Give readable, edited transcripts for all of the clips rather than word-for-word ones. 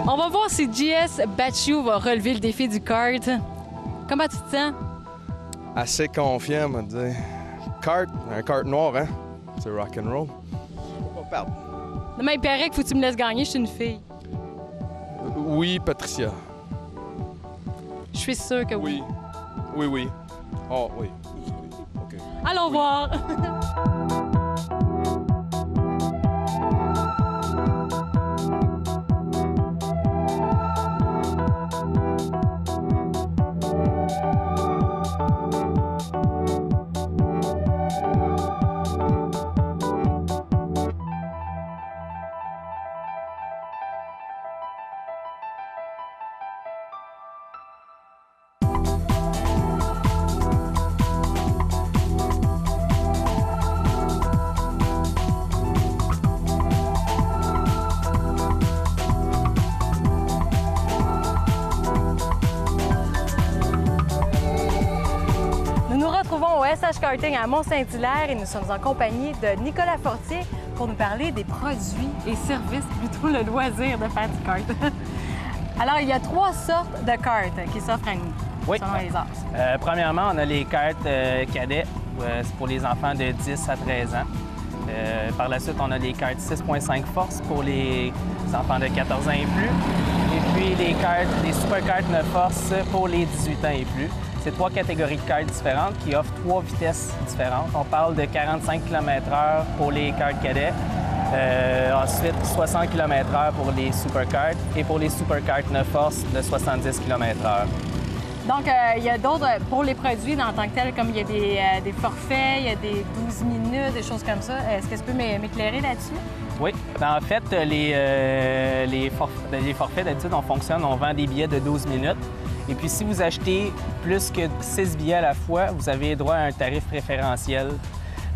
On va voir si JS Batchou va relever le défi du kart. Comment tu te sens? Assez confiant, on va dire. Kart, un kart noir, hein? C'est rock'n'roll. On va perdre. Non, mais il paraît qu'il faut que tu me laisses gagner, je suis une fille. Oui, Patricia. Je suis sûre que oui. Oui. Oh, oui. OK. Allons voir. Nous nous retrouvons au SH Karting à Mont-Saint-Hilaire et nous sommes en compagnie de Nicolas Fortier pour nous parler des produits et services, plutôt le loisir de faire du kart. Alors, il y a 3 sortes de karts qui s'offrent à nous, selon les âges. Premièrement, on a les karts cadets, c'est pour les enfants de 10 à 13 ans. Par la suite, on a les karts 6.5 force pour les enfants de 14 ans et plus. Et puis les super karts 9 force pour les 18 ans et plus. C'est 3 catégories de karts différentes qui offrent 3 vitesses différentes. On parle de 45 km/h pour les karts cadets. Ensuite, 60 km/h pour les super karts et pour les super karts 9 force de 70 km/h. Donc, il y a d'autres, pour les produits en tant que tels, comme il y a des forfaits, il y a des 12 minutes, des choses comme ça. Est-ce que tu peux m'éclairer là-dessus? Oui. En fait, les forfaits, d'habitude, on vend des billets de 12 minutes. Et puis, si vous achetez plus que 6 billets à la fois, vous avez droit à un tarif préférentiel.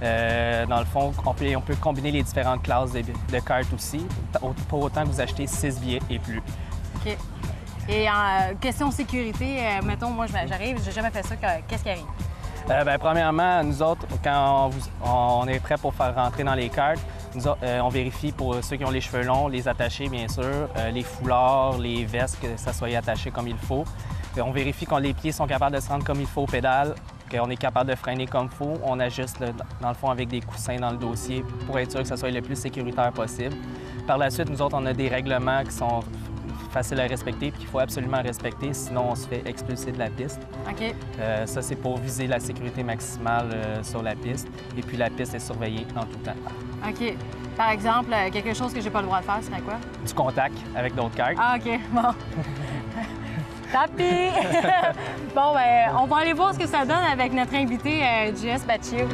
Dans le fond, on peut combiner les différentes classes de cartes aussi, pour autant que vous achetez 6 billets et plus. OK. Et en question sécurité, mettons, moi, j'arrive, j'ai jamais fait ça, qu'est-ce qui arrive? Premièrement, nous autres, quand on est prêt pour faire rentrer dans les cartes, on vérifie pour ceux qui ont les cheveux longs, les attachés, bien sûr, les foulards, les vestes, que ça soit attaché comme il faut. On vérifie que les pieds sont capables de se rendre comme il faut aux pédales, qu'on est capable de freiner comme il faut. On ajuste, dans le fond, avec des coussins dans le dossier pour être sûr que ça soit le plus sécuritaire possible. Par la suite, nous autres, on a des règlements qui sont faciles à respecter et qu'il faut absolument respecter, sinon on se fait expulser de la piste. OK. Ça, c'est pour viser la sécurité maximale sur la piste. Et puis, la piste est surveillée en tout temps. OK. Par exemple, quelque chose que j'ai pas le droit de faire, ce serait quoi? Du contact avec d'autres cartes. Ah, OK. Bon. Tapis! Bon, ben, on va aller voir ce que ça donne avec notre invité, JS Batchou.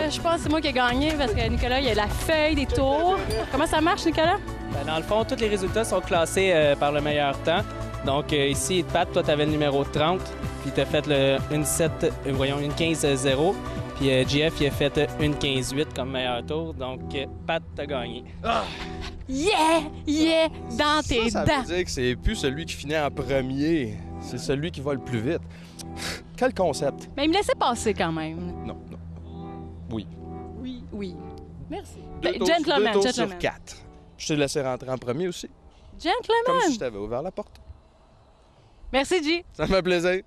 Je pense que c'est moi qui ai gagné parce que Nicolas, il a la feuille des tours. Comment ça marche, Nicolas? Dans le fond, tous les résultats sont classés par le meilleur temps. Donc ici, Pat, toi, tu avais le numéro 30, puis tu as fait le 1.15.0. Puis JF, il a fait 1.15.8 comme meilleur tour. Donc Pat, t'as gagné. Ah! Yeah! Yeah! Dans tes Ça dents! veut dire que c'est plus celui qui finit en premier, c'est celui qui va le plus vite. Quel concept? Mais il me laissait passer quand même. Non. Oui. Oui. Merci. Deux tours Gentleman. sur 4. Je t'ai laissé rentrer en premier aussi. Gentleman! Comme si je t'avais ouvert la porte. Merci, G. Ça me fait plaisir.